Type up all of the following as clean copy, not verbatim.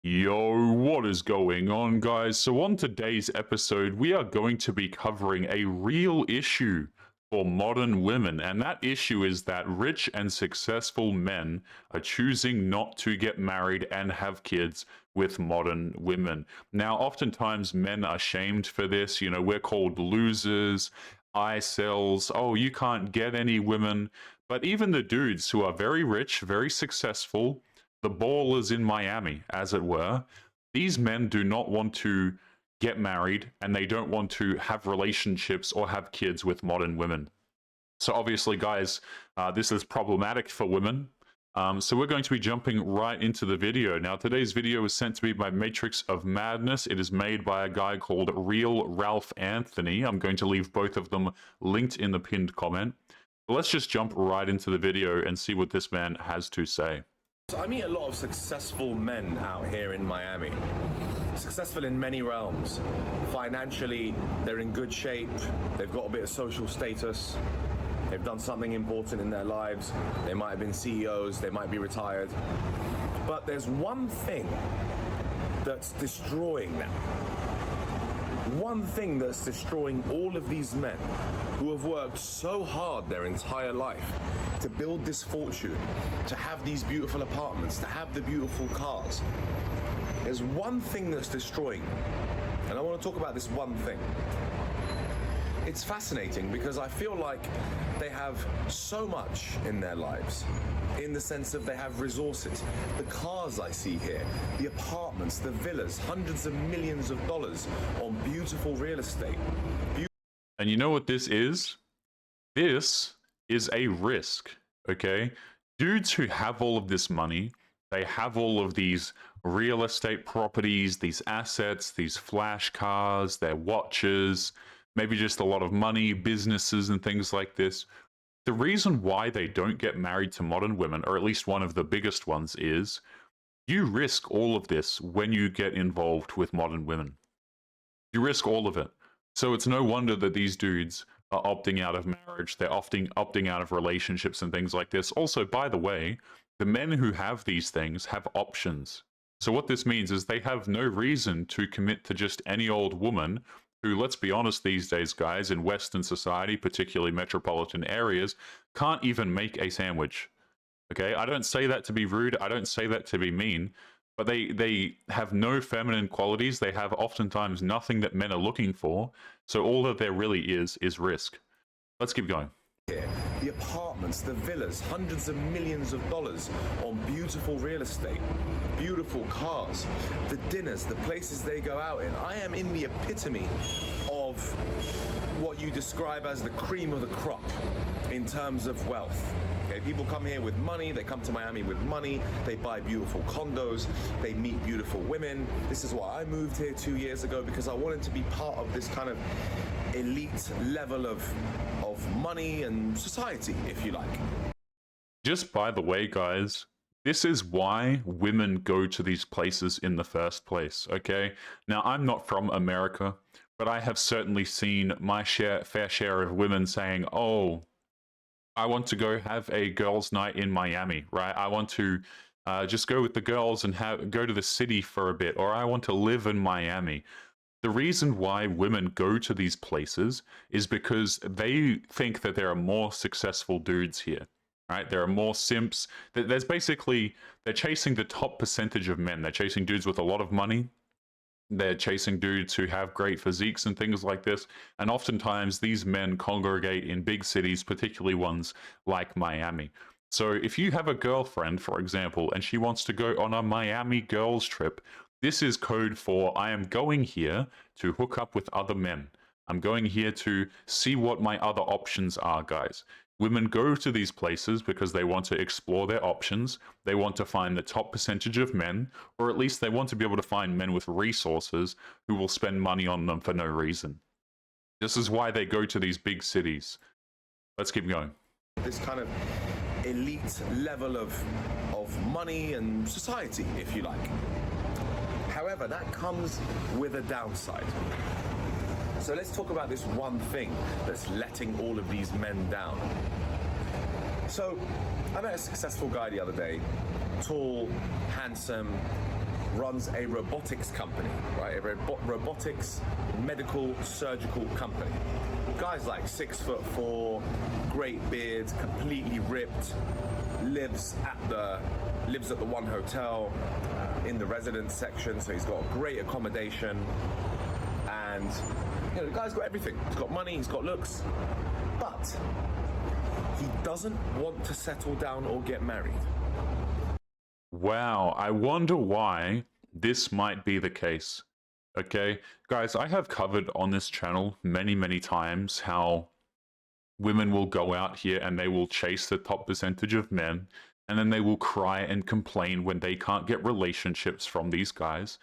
Yo, what is going on, guys? So on today's episode, we are going to be covering a real issue for modern women, and that issue is that rich and successful men are choosing not to get married and have kids with modern women. Now, oftentimes men are shamed for this. You know, we're called losers, cells. Oh, you can't get any women. But even the dudes who are very rich, very successful, the ball is in Miami, as it were. These men do not want to get married and they don't want to have relationships or have kids with modern women. So obviously, guys, this is problematic for women. So we're going to be jumping right into the video. Now, today's video is sent to me by Matrix of Madness. It is made by a guy called Real Ralph Anthony. I'm going to leave both of them linked in the pinned comment. But let's just jump right into the video and see what this man has to say. So I meet a lot of successful men out here in Miami. Successful in many realms. Financially, they're in good shape. They've got a bit of social status. They've done something important in their lives. They might have been CEOs. They might be retired. But there's one thing that's destroying them. One thing that's destroying all of these men who have worked so hard their entire life to build this fortune, to have these beautiful apartments, to have the beautiful cars. There's one thing that's destroying them, and I want to talk about this one thing. It's fascinating because I feel like they have so much in their lives, in the sense of they have resources. The cars I see here, the apartments, the villas, hundreds of millions of dollars on beautiful real estate. And you know what this is? This is a risk, okay? Dudes who have all of this money, they have all of these real estate properties, these assets, these flash cars, their watches, maybe just a lot of money, businesses and things like this. The reason why they don't get married to modern women, or at least one of the biggest ones, is you risk all of this when you get involved with modern women. You risk all of it. So it's no wonder that these dudes are opting out of marriage. They're opting out of relationships and things like this. Also, by the way, the men who have these things have options. So what this means is they have no reason to commit to just any old woman who, let's be honest, these days, guys, in Western society, particularly metropolitan areas, can't even make a sandwich. Okay, I don't say that to be rude. I don't say that to be mean. But they have no feminine qualities. They have oftentimes nothing that men are looking for. So all that there really is risk. Let's keep going. The apartments, the villas, hundreds of millions of dollars on beautiful real estate, beautiful cars, the dinners, the places they go out in. I am in the epitome of what you describe as the cream of the crop in terms of wealth. Okay, people come here with money, they come to Miami with money, they buy beautiful condos, they meet beautiful women. This is why I moved here 2 years ago, because I wanted to be part of this kind of elite level of money and society, if you like. Just by the way, guys, this is why women go to these places in the first place, okay? Now, I'm not from America, but I have certainly seen my fair share of women saying, oh, I want to go have a girls' night in Miami, right? I want to just go with the girls and go to the city for a bit, or I want to live in Miami. The reason why women go to these places is because they think that there are more successful dudes here, right? There are more simps. There's basically, they're chasing the top percentage of men. They're chasing dudes with a lot of money. They're chasing dudes who have great physiques and things like this. And oftentimes these men congregate in big cities, particularly ones like Miami. So if you have a girlfriend, for example, and she wants to go on a Miami girls trip, this is code for I am going here to hook up with other men. I'm going here to see what my other options are, guys. Women go to these places because they want to explore their options. They want to find the top percentage of men, or at least they want to be able to find men with resources who will spend money on them for no reason. This is why they go to these big cities. Let's keep going. This kind of elite level of money and society, if you like. However, that comes with a downside. So let's talk about this one thing that's letting all of these men down. So I met a successful guy the other day, tall, handsome, runs a robotics company, right? A robotics medical surgical company. Guy's like 6'4", great beard, completely ripped, lives at the one hotel in the residence section, so he's got great accommodation, and you know, the guy's got everything. He's got money, he's got looks, but he doesn't want to settle down or get married. Wow, I wonder why this might be the case. Okay, guys, I have covered on this channel many, many times how women will go out here and they will chase the top percentage of men, and then they will cry and complain when they can't get relationships from these guys.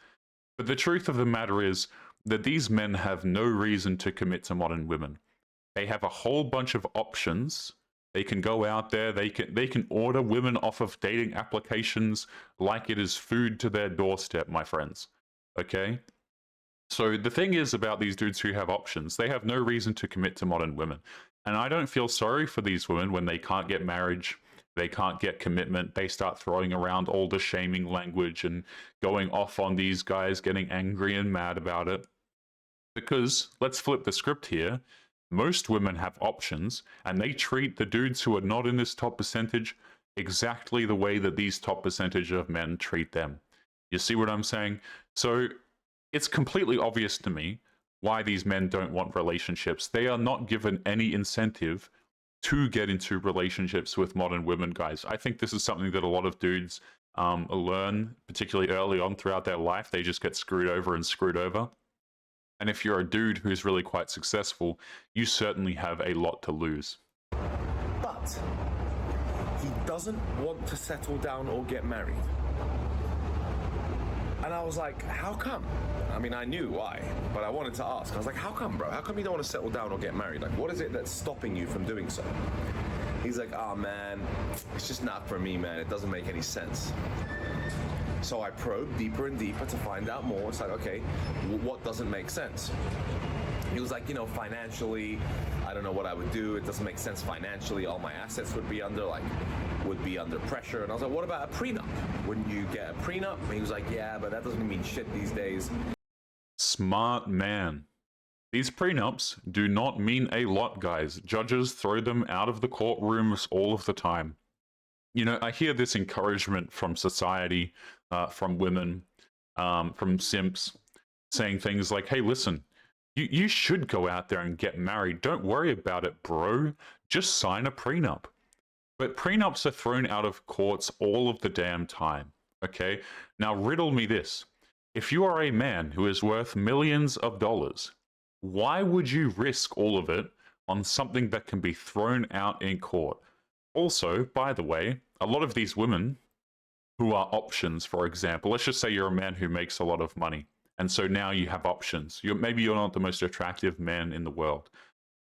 But the truth of the matter is that these men have no reason to commit to modern women. They have a whole bunch of options. They can go out there, they can order women off of dating applications like it is food to their doorstep, my friends. Okay? So the thing is about these dudes who have options, they have no reason to commit to modern women. And I don't feel sorry for these women when they can't get marriage, they can't get commitment, they start throwing around all the shaming language and going off on these guys, getting angry and mad about it. Because, let's flip the script here, most women have options, and they treat the dudes who are not in this top percentage exactly the way that these top percentage of men treat them. You see what I'm saying? So it's completely obvious to me why these men don't want relationships. They are not given any incentive to get into relationships with modern women, guys. I think this is something that a lot of dudes learn, particularly early on throughout their life. They just get screwed over and screwed over. And if you're a dude who's really quite successful, you certainly have a lot to lose. But he doesn't want to settle down or get married. And I was like, how come? I mean, I knew why, but I wanted to ask. I was like, how come, bro? How come you don't want to settle down or get married? Like, what is it that's stopping you from doing so? He's like, oh, man, it's just not for me, man. It doesn't make any sense. So I probed deeper and deeper to find out more. It's like, okay, what doesn't make sense? He was like, you know, financially, I don't know what I would do. It doesn't make sense financially. All my assets would be under pressure. And I was like, what about a prenup? Wouldn't you get a prenup? And he was like, yeah, but that doesn't mean shit these days. Smart man. These prenups do not mean a lot, guys. Judges throw them out of the courtrooms all of the time. You know, I hear this encouragement from society, from women, from simps, saying things like, hey, listen, you should go out there and get married. Don't worry about it, bro. Just sign a prenup. But prenups are thrown out of courts all of the damn time, okay? Now, riddle me this. If you are a man who is worth millions of dollars, why would you risk all of it on something that can be thrown out in court? Also, by the way, a lot of these women who are options, for example, let's just say you're a man who makes a lot of money, and so now you have options. Maybe you're not the most attractive man in the world.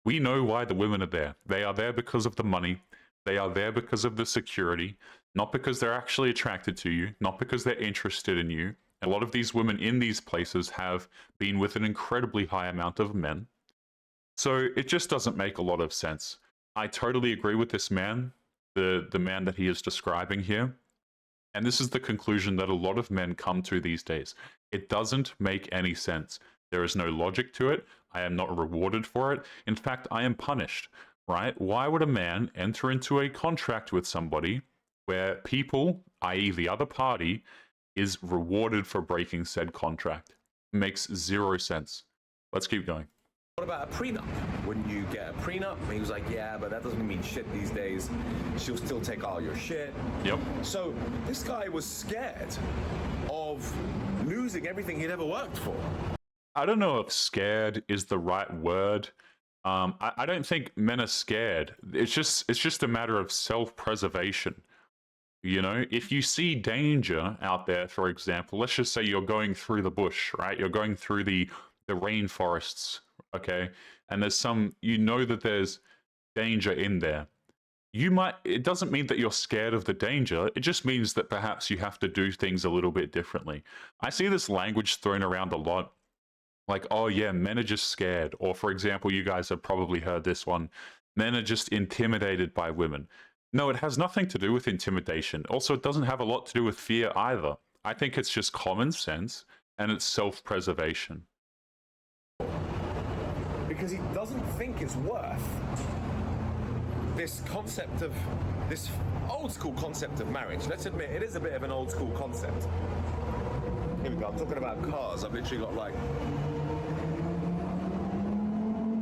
We know why the women are there. They are there because of the money. They are there because of the security, not because they're actually attracted to you, not because they're interested in you. A lot of these women in these places have been with an incredibly high amount of men. So it just doesn't make a lot of sense. I totally agree with this man, the man that he is describing here. And this is the conclusion that a lot of men come to these days. It doesn't make any sense. There is no logic to it. I am not rewarded for it. In fact, I am punished, right? Why would a man enter into a contract with somebody where people, i.e. the other party, is rewarded for breaking said contract? Makes zero sense. Let's keep going. What about a prenup? Wouldn't you get a prenup? And he was like, yeah, but that doesn't mean shit these days. She'll still take all your shit. Yep. So this guy was scared of losing everything he'd ever worked for. I don't know if scared is the right word. I don't think men are scared. It's just a matter of self-preservation. You know, if you see danger out there, for example, let's just say you're going through the bush, right? You're going through the rainforests, okay? And there's you know that there's danger in there. It doesn't mean that you're scared of the danger. It just means that perhaps you have to do things a little bit differently. I see this language thrown around a lot. Like, oh yeah, men are just scared. Or for example, you guys have probably heard this one. Men are just intimidated by women. No, it has nothing to do with intimidation. Also, it doesn't have a lot to do with fear either. I think it's just common sense and it's self-preservation. Because he doesn't think it's worth this concept of this old school concept of marriage. Let's admit it is a bit of an old school concept. Here we go. I'm talking about cars. I've literally got like,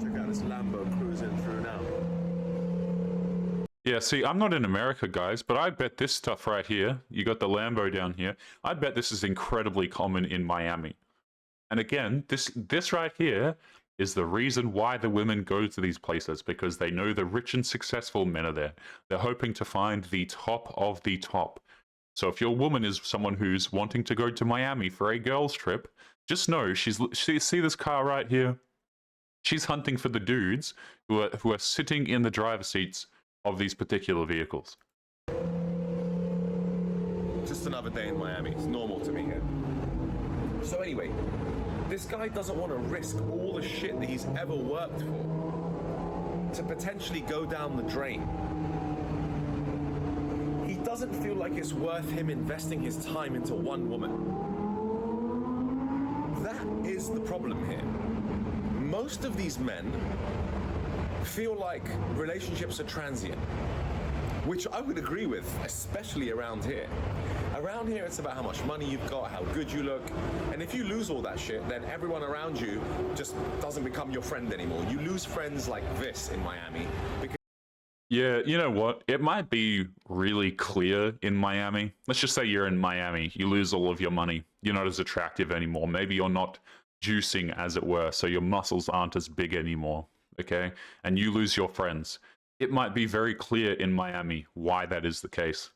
check out this Lambo cruising through now. Yeah, see, I'm not in America, guys, but I bet this stuff right here, you got the Lambo down here, I bet this is incredibly common in Miami. And again, this right here is the reason why the women go to these places, because they know the rich and successful men are there. They're hoping to find the top of the top. So if your woman is someone who's wanting to go to Miami for a girls' trip, just know see this car right here? She's hunting for the dudes who are sitting in the driver's seats of these particular vehicles. Just another day in Miami. It's normal to me here. So anyway, this guy doesn't want to risk all the shit that he's ever worked for to potentially go down the drain. He doesn't feel like it's worth him investing his time into one woman. That is the problem here. Most of these men feel like relationships are transient, which I would agree with, especially around here. Around here, it's about how much money you've got, how good you look, and if you lose all that shit, then everyone around you just doesn't become your friend anymore. You lose friends like this in Miami. Yeah, you know what? It might be really clear in Miami. Let's just say you're in Miami. You lose all of your money. You're not as attractive anymore. Maybe you're not juicing, as it were, so your muscles aren't as big anymore. Okay, and you lose your friends. It might be very clear in Miami why that is the case.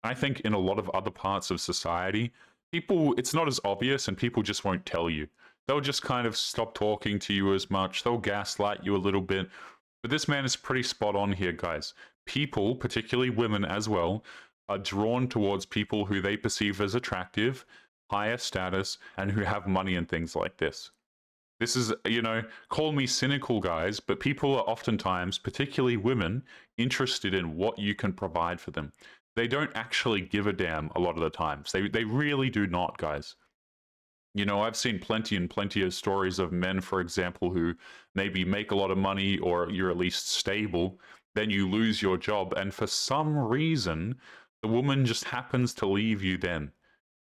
I think in a lot of other parts of society, it's not as obvious and people just won't tell you. They'll just kind of stop talking to you as much. They'll gaslight you a little bit. But this man is pretty spot on here, guys. People, particularly women as well, are drawn towards people who they perceive as attractive, higher status, and who have money and things like this. This is, call me cynical, guys, but people are oftentimes, particularly women, interested in what you can provide for them. They don't actually give a damn a lot of the times. They really do not, guys. I've seen plenty and plenty of stories of men, for example, who maybe make a lot of money or you're at least stable, then you lose your job, and for some reason, the woman just happens to leave you then.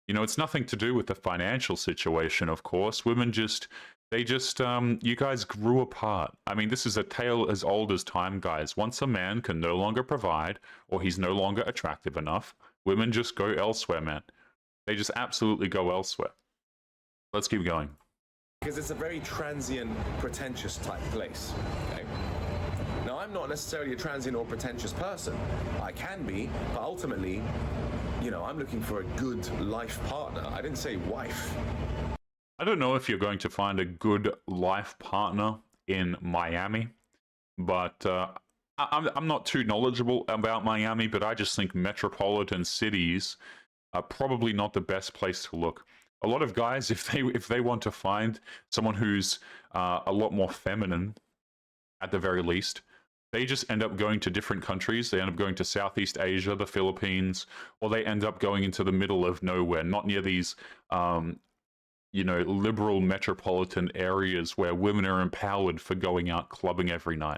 It's nothing to do with the financial situation, of course. Women you guys grew apart. I mean, this is a tale as old as time, guys. Once a man can no longer provide, or he's no longer attractive enough, women just go elsewhere, man. They just absolutely go elsewhere. Let's keep going. Because it's a very transient, pretentious type place. Okay? Now, I'm not necessarily a transient or pretentious person. I can be, but ultimately, I'm looking for a good life partner. I didn't say wife. I don't know if you're going to find a good life partner in Miami, but I'm not too knowledgeable about Miami, but I just think metropolitan cities are probably not the best place to look. A lot of guys, if they want to find someone who's a lot more feminine, at the very least, they just end up going to different countries. They end up going to Southeast Asia, the Philippines, or they end up going into the middle of nowhere, not near these liberal metropolitan areas where women are empowered for going out clubbing every night.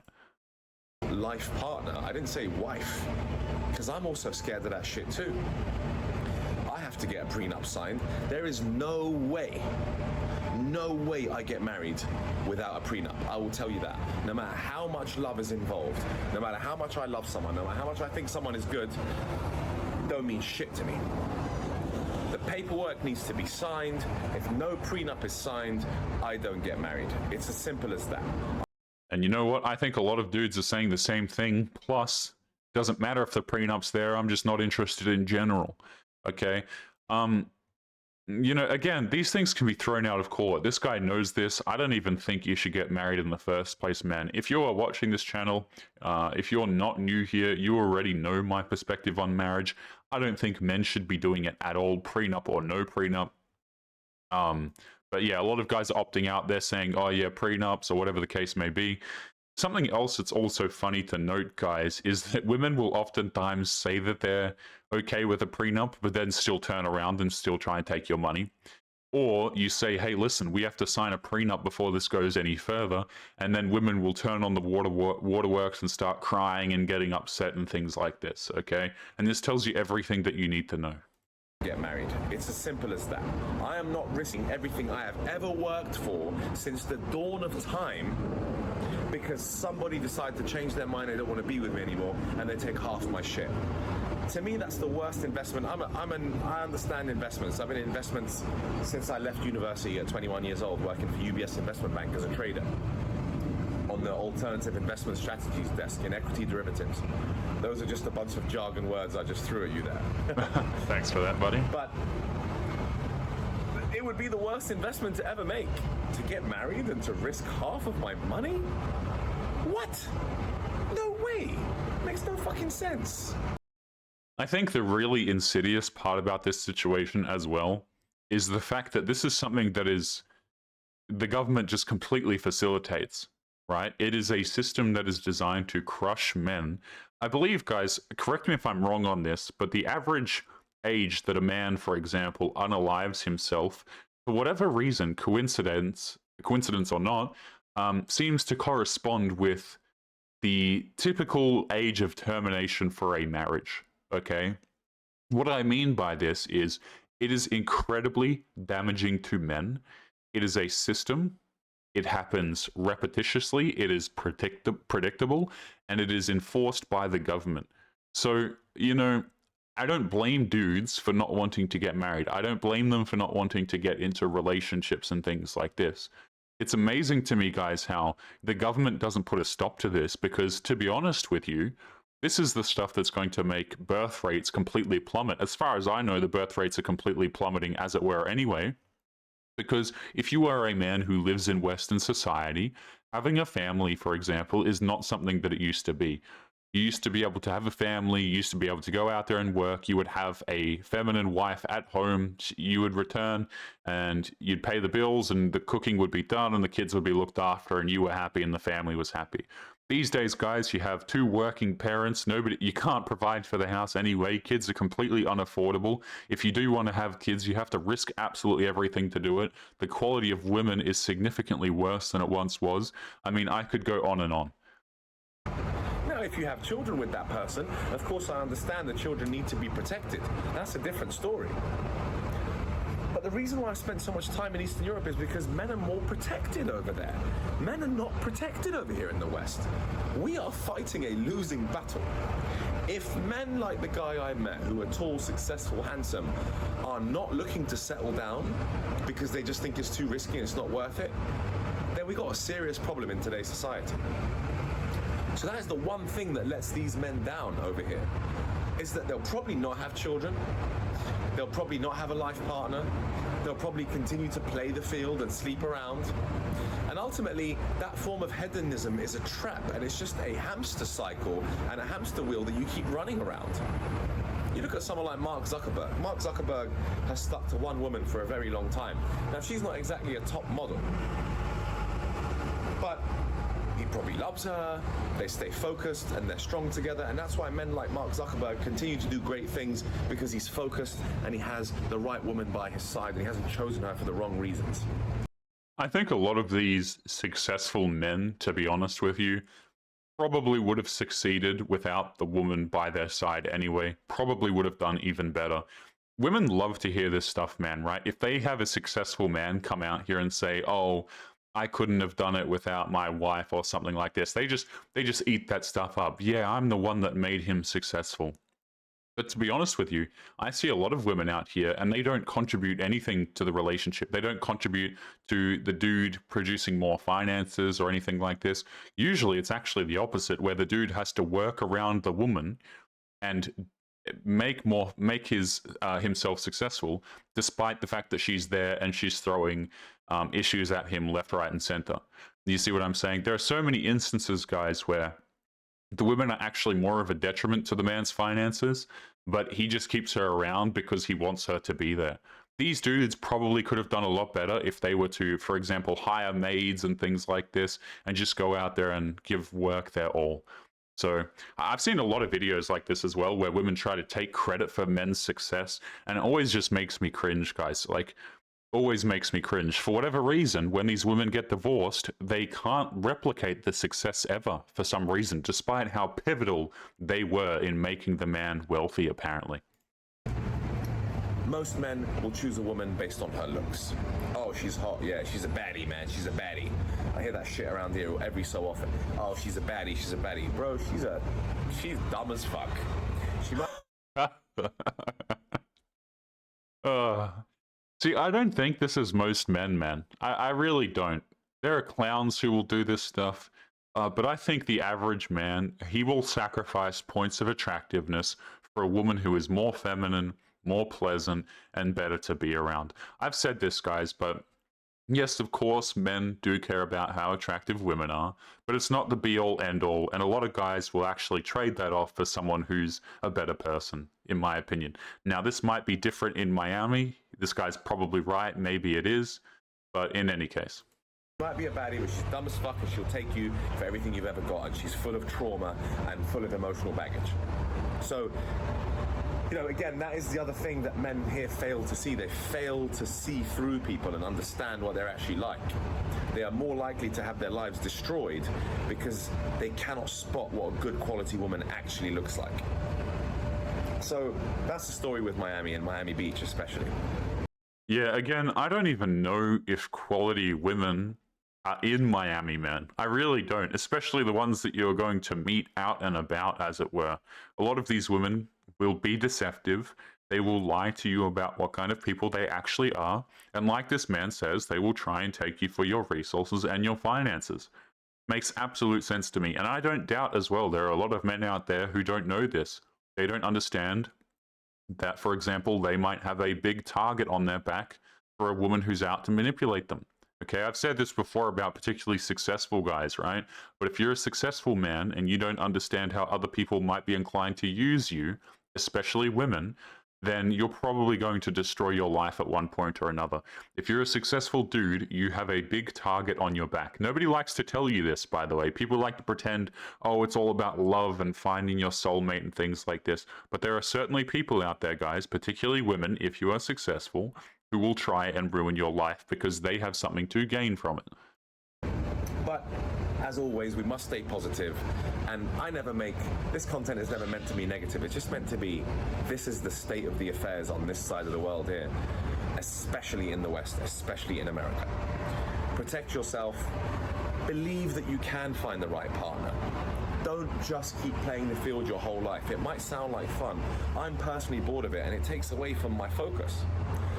Life partner. I didn't say wife, because I'm also scared of that shit too. I have to get a prenup signed. There is no way I get married without a prenup. I will tell you that. No matter how much love is involved, no matter how much I love someone, no matter how much I think someone is good, don't mean shit to me. The paperwork needs to be signed. If no prenup is signed, I don't get married. It's as simple as that. And you know what? I think a lot of dudes are saying the same thing. Plus, doesn't matter if the prenup's there. I'm just not interested in general. Okay? Again, these things can be thrown out of court. This guy knows this. I don't even think you should get married in the first place, man. If you are watching this channel, if you're not new here, you already know my perspective on marriage. I don't think men should be doing it at all, prenup or no prenup. But yeah, a lot of guys are opting out. They're saying, oh yeah, prenups or whatever the case may be. Something else that's also funny to note, guys, is that women will oftentimes say that they're okay with a prenup, but then still turn around and still try and take your money. Or you say, hey, listen, we have to sign a prenup before this goes any further. And then women will turn on the waterworks and start crying and getting upset and things like this, okay? And this tells you everything that you need to know. Get married. It's as simple as that. I am not risking everything I have ever worked for since the dawn of time because somebody decided to change their mind, they don't want to be with me anymore, and they take half my shit. To me, that's the worst investment. I understand investments. I've been in investments since I left university at 21 years old, working for UBS Investment Bank as a trader on the alternative investment strategies desk in equity derivatives. Those are just a bunch of jargon words I just threw at you there. Thanks for that, buddy. But it would be the worst investment to ever make. To get married and to risk half of my money? What? No way. Makes no fucking sense. I think the really insidious part about this situation as well is the fact that this is something that is the government just completely facilitates, right? It is a system that is designed to crush men. I believe, guys, correct me if I'm wrong on this, but the average age that a man, for example, unalives himself, for whatever reason, coincidence or not, seems to correspond with the typical age of termination for a marriage. Okay, what I mean by this is it is incredibly damaging to men. It is a system. It happens repetitiously. It is predictable, and it is enforced by the government. So, you know, I don't blame dudes for not wanting to get married. I don't blame them for not wanting to get into relationships and things like this. It's amazing to me, guys, how the government doesn't put a stop to this because, to be honest with you, this is the stuff that's going to make birth rates completely plummet. As far as I know, the birth rates are completely plummeting, as it were, anyway. Because if you are a man who lives in Western society, having a family, for example, is not something that it used to be. You used to be able to have a family, you used to be able to go out there and work, you would have a feminine wife at home, you would return and you'd pay the bills and the cooking would be done and the kids would be looked after and you were happy and the family was happy. These days, guys, you have two working parents. You can't provide for the house anyway. Kids are completely unaffordable. If you do want to have kids, you have to risk absolutely everything to do it. The quality of women is significantly worse than it once was. I mean, I could go on and on. Now, if you have children with that person, of course I understand the children need to be protected. That's a different story. But the reason why I spent so much time in Eastern Europe is because men are more protected over there. Men are not protected over here in the West. We are fighting a losing battle. If men like the guy I met, who are tall, successful, handsome, are not looking to settle down because they just think it's too risky and it's not worth it, then we got a serious problem in today's society. So that is the one thing that lets these men down over here, is that they'll probably not have children. They'll probably not have a life partner. They'll probably continue to play the field and sleep around. And ultimately, that form of hedonism is a trap, and it's just a hamster cycle and a hamster wheel that you keep running around. You look at someone like Mark Zuckerberg. Mark Zuckerberg has stuck to one woman for a very long time. Now, she's not exactly a top model, but he probably loves her, they stay focused, and they're strong together, and that's why men like Mark Zuckerberg continue to do great things, because he's focused and he has the right woman by his side, and he hasn't chosen her for the wrong reasons. I think a lot of these successful men, to be honest with you, probably would have succeeded without the woman by their side anyway, probably would have done even better. Women love to hear this stuff, man, right? If they have a successful man come out here and say, oh, I couldn't have done it without my wife or something like this, they just eat that stuff up. Yeah, I'm the one that made him successful. But to be honest with you, I see a lot of women out here and they don't contribute anything to the relationship. They don't contribute to the dude producing more finances or anything like this. Usually it's actually the opposite, where the dude has to work around the woman and make himself successful, despite the fact that she's there and she's throwing issues at him left, right, and center. You see what I'm saying? There are so many instances, guys, where the women are actually more of a detriment to the man's finances, but he just keeps her around because he wants her to be there. These dudes probably could have done a lot better if they were to, for example, hire maids and things like this and just go out there and give work their all. So I've seen a lot of videos like this as well, where women try to take credit for men's success, and it always just makes me cringe, guys. Like, always makes me cringe. For whatever reason, when these women get divorced, they can't replicate the success ever for some reason, despite how pivotal they were in making the man wealthy, apparently. Most men will choose a woman based on her looks. Oh, she's hot. Yeah, she's a baddie, man. She's a baddie. I hear that shit around here every so often. Oh, she's a baddie. She's a baddie. Bro, she's dumb as fuck. She might... See, I don't think this is most men, man. I really don't. There are clowns who will do this stuff, but I think the average man, he will sacrifice points of attractiveness for a woman who is more feminine, more pleasant, and better to be around. I've said this, guys, but yes, of course, men do care about how attractive women are, but it's not the be-all, end-all, and a lot of guys will actually trade that off for someone who's a better person, in my opinion. Now, this might be different in Miami. This guy's probably right. Maybe it is, but in any case. Might be a baddie, but she's dumb as fuck, and she'll take you for everything you've ever got, and she's full of trauma and full of emotional baggage. So, you know, again, that is the other thing that men here fail to see. They fail to see through people and understand what they're actually like. They are more likely to have their lives destroyed because they cannot spot what a good quality woman actually looks like. So that's the story with Miami and Miami Beach especially. Yeah, again, I don't even know if quality women are in Miami, man. I really don't, especially the ones that you're going to meet out and about, as it were. A lot of these women will be deceptive. They will lie to you about what kind of people they actually are. And like this man says, they will try and take you for your resources and your finances. Makes absolute sense to me. And I don't doubt as well, there are a lot of men out there who don't know this. They don't understand that, for example, they might have a big target on their back for a woman who's out to manipulate them. Okay, I've said this before about particularly successful guys, right? But if you're a successful man and you don't understand how other people might be inclined to use you, especially women, then you're probably going to destroy your life at one point or another. If you're a successful dude, you have a big target on your back. Nobody likes to tell you this, by the way. People like to pretend, oh, it's all about love and finding your soulmate and things like this. But there are certainly people out there, guys, particularly women, if you are successful, who will try and ruin your life because they have something to gain from it. But as always, we must stay positive. And this content is never meant to be negative. It's just meant to be, this is the state of the affairs on this side of the world here, especially in the West, especially in America. Protect yourself. Believe that you can find the right partner. Don't just keep playing the field your whole life. It might sound like fun. I'm personally bored of it, and it takes away from my focus.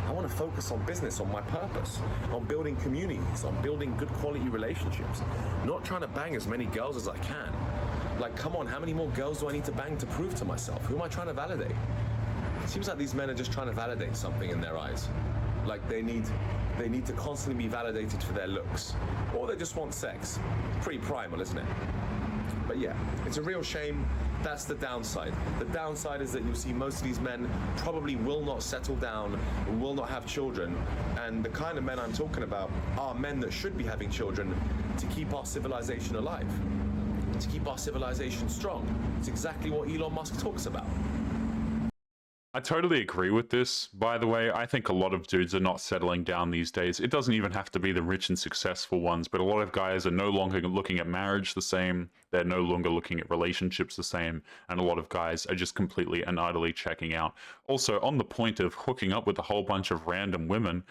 I want to focus on business, on my purpose, on building communities, on building good quality relationships, not trying to bang as many girls as I can. Like, come on, how many more girls do I need to bang to prove to myself? Who am I trying to validate? It seems like these men are just trying to validate something in their eyes. Like they need to constantly be validated for their looks, or they just want sex. Pretty primal, isn't it? But yeah, it's a real shame. That's the downside. The downside is that you'll see most of these men probably will not settle down, will not have children, and the kind of men I'm talking about are men that should be having children to keep our civilization alive, to keep our civilization strong. It's exactly what Elon Musk talks about. I totally agree with this, by the way. I think a lot of dudes are not settling down these days. It doesn't even have to be the rich and successful ones, but a lot of guys are no longer looking at marriage the same. They're no longer looking at relationships the same. And a lot of guys are just completely and utterly checking out. Also, on the point of hooking up with a whole bunch of random women,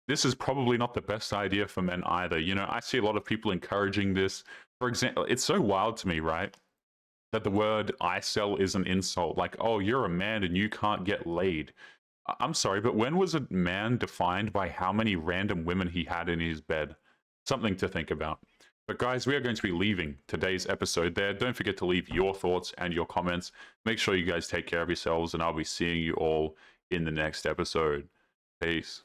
this is probably not the best idea for men either. You know, I see a lot of people encouraging this. For example, it's so wild to me, right? That the word "incel" is an insult. Like, oh, you're a man and you can't get laid. I'm sorry, but when was a man defined by how many random women he had in his bed? Something to think about. But guys, we are going to be leaving today's episode there. Don't forget to leave your thoughts and your comments. Make sure you guys take care of yourselves, and I'll be seeing you all in the next episode. Peace.